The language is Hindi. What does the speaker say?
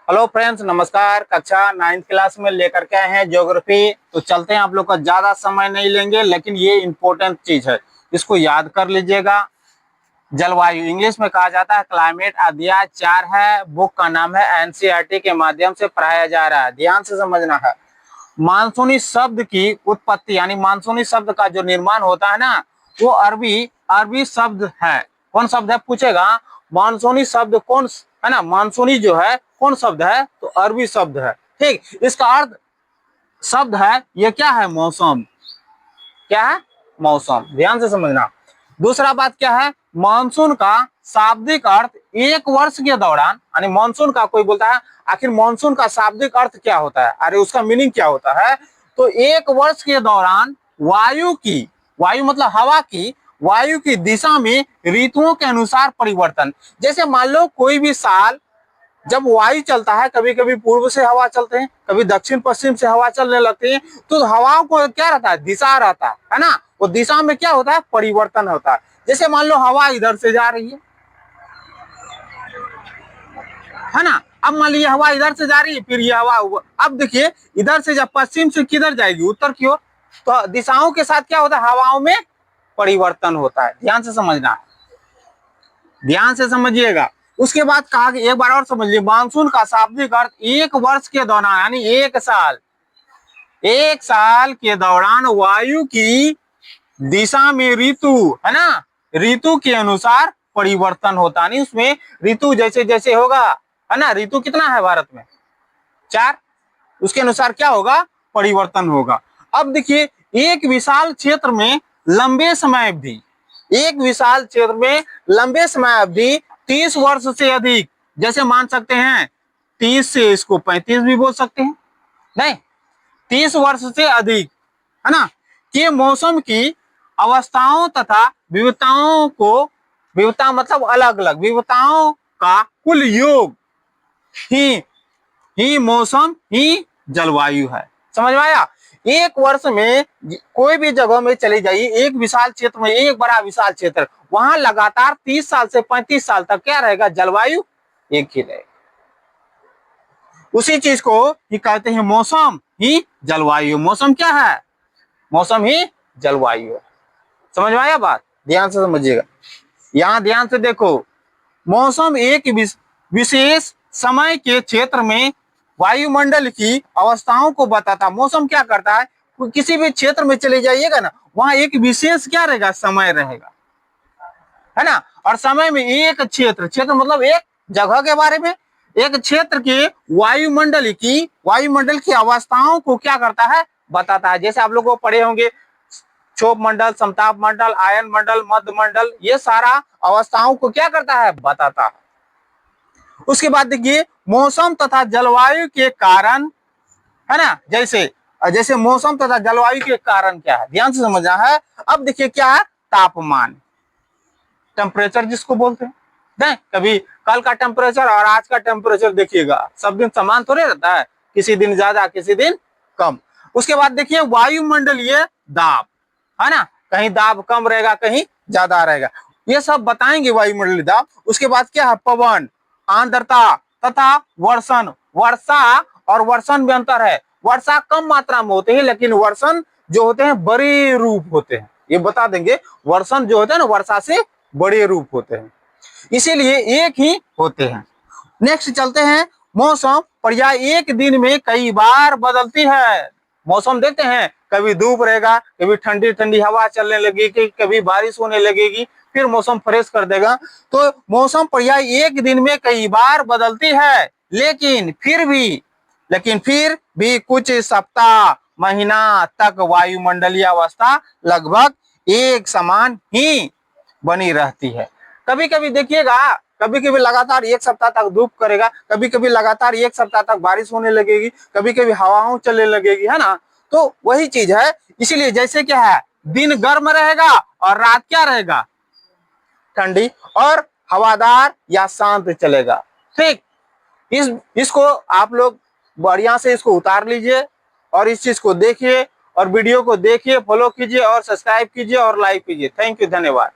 हेलो फ्रेंड्स, नमस्कार। कक्षा 9th क्लास में लेकर के आए हैं ज्योग्राफी। तो चलते हैं, आप लोग का ज्यादा समय नहीं लेंगे, लेकिन ये इंपॉर्टेंट चीज है, इसको याद कर लीजिएगा। जलवायु इंग्लिश में कहा जाता है क्लाइमेट। अध्याय 4 है, बुक का नाम है एनसीईआरटी के माध्यम से पढ़ाया जा रहा है। ध्यान से समझना है। मानसूनी शब्द की उत्पत्ति यानी मानसूनी शब्द का जो निर्माण होता है ना, वो अरबी शब्द है। कौन शब्द है पूछेगा? मानसूनी शब्द कौन है ना, मानसूनी जो है कौन शब्द है? तो अरबी शब्द है। ठीक, इसका अर्थ शब्द है, ये क्या है? मौसम। क्या है? मौसम। ध्यान से समझना। दूसरा बात क्या है? मानसून का शाब्दिक अर्थ एक वर्ष के दौरान, यानी मानसून का कोई बोलता है आखिर मानसून का शाब्दिक अर्थ क्या होता है, अरे उसका मीनिंग क्या होता है? तो एक वर्ष के दौरान वायु मतलब हवा की, वायु की दिशा में ऋतुओं के अनुसार परिवर्तन। जैसे मान लो कोई भी साल जब वायु चलता है, कभी कभी पूर्व से हवा चलते हैं, कभी दक्षिण पश्चिम से हवा चलने लगती है, तो हवाओं को क्या रहता है? दिशा रहता है ना। वो दिशा में क्या होता है? परिवर्तन होता है। जैसे मान लो हवा इधर से जा रही है ना, अब मान लीजिए हवा इधर से जा रही है, फिर ये हवा, अब देखिए इधर से जब पश्चिम से किधर जाएगी? उत्तर की ओर। तो दिशाओं के साथ क्या होता है? हवाओं में परिवर्तन होता है। ध्यान से समझना, ध्यान से समझिएगा। उसके बाद कहा कि एक बार और समझिए, मानसून का शाब्दिक अर्थ एक वर्ष के दौरान, यानी एक साल के दौरान वायु की दिशा में ऋतु है ना, ऋतु के अनुसार परिवर्तन होता है। उसमें ऋतु जैसे जैसे होगा, है ना, ऋतु कितना है भारत में? 4। उसके अनुसार क्या होगा? परिवर्तन होगा। अब देखिए, एक विशाल क्षेत्र में लंबे समय अवधि, एक विशाल क्षेत्र में लंबे समय अवधि 30 वर्ष से अधिक, जैसे मान सकते हैं 30 से इसको 35 भी बोल सकते हैं, नहीं 30 वर्ष से अधिक, है ना, कि मौसम की अवस्थाओं तथा विविधताओं को, विविधता मतलब अलग अलग विविधताओं का कुल योग ही मौसम ही जलवायु है। समझ में आया? एक वर्ष में कोई भी जगह में चले जाइए, एक विशाल क्षेत्र में, एक बड़ा विशाल क्षेत्र, वहां लगातार 30 साल से 35 साल तक क्या रहेगा? जलवायु एक ही रहेगा। उसी चीज को ही कहते हैं मौसम ही जलवायु। मौसम क्या है? मौसम ही जलवायु है। समझ में आया बात? ध्यान से समझिएगा। यहां ध्यान से देखो, मौसम एक विशेष समय के क्षेत्र में वायुमंडल की अवस्थाओं को बताता। मौसम क्या करता है? किसी भी क्षेत्र में चले जाइएगा ना, वहां एक विशेष क्या रहेगा? समय रहेगा, है ना। और समय में एक क्षेत्र मतलब एक जगह के बारे में, एक क्षेत्र के वायुमंडल की अवस्थाओं को क्या करता है? बताता है। जैसे आप लोग को पढ़े होंगे क्षोभ मंडल, समताप मंडल, आयन मंडल, मध्य मंडल, ये सारा अवस्थाओं को क्या करता है? बताता है। उसके बाद देखिए, मौसम तथा जलवायु के कारण, है ना, जैसे मौसम तथा जलवायु के कारण क्या है? ध्यान से समझना है। अब देखिए क्या है? तापमान, टेम्परेचर जिसको बोलते हैं। नहीं, कभी कल का टेम्परेचर और आज का टेम्परेचर देखिएगा, सब दिन समान थोड़े रहता है, किसी दिन ज्यादा किसी दिन कम। उसके बाद देखिए वायुमंडलीय दाब, है ना, कहीं दाब कम रहेगा, कहीं ज्यादा रहेगा, ये सब बताएंगे वायुमंडलीय दाब। उसके बाद क्या है? पवन, आर्द्रता तथा वर्षण। वर्षा और वर्षण में अंतर है। वर्षा कम मात्रा में होते हैं, लेकिन वर्षण जो होते हैं बड़े रूप होते हैं। ये बता देंगे, वर्षण जो होते हैं ना, वर्षा से बड़े रूप होते हैं, इसीलिए एक ही होते हैं। नेक्स्ट चलते हैं, मौसम पर्याय एक दिन में कई बार बदलती है। मौसम देखते हैं, कभी धूप रहेगा, कभी ठंडी ठंडी हवा चलने लगेगी, कभी बारिश होने लगेगी, फिर मौसम फ्रेश कर देगा। तो मौसम पर्याय एक दिन में कई बार बदलती है, लेकिन फिर भी कुछ सप्ताह महीना तक वायुमंडलीय अवस्था लगभग एक समान ही बनी रहती है। कभी कभी देखिएगा, कभी कभी लगातार एक सप्ताह तक धूप करेगा, कभी कभी लगातार एक सप्ताह तक बारिश होने लगेगी, कभी कभी हवाओं चलने लगेगी, है ना। तो वही चीज है। इसीलिए जैसे क्या है, दिन गर्म रहेगा और रात क्या रहेगा? ठंडी और हवादार या शांत चलेगा। ठीक, इसको आप लोग बढ़िया से इसको उतार लीजिए और इस चीज को देखिए और वीडियो को देखिए, फॉलो कीजिए और सब्सक्राइब कीजिए और लाइक कीजिए। थैंक यू, धन्यवाद।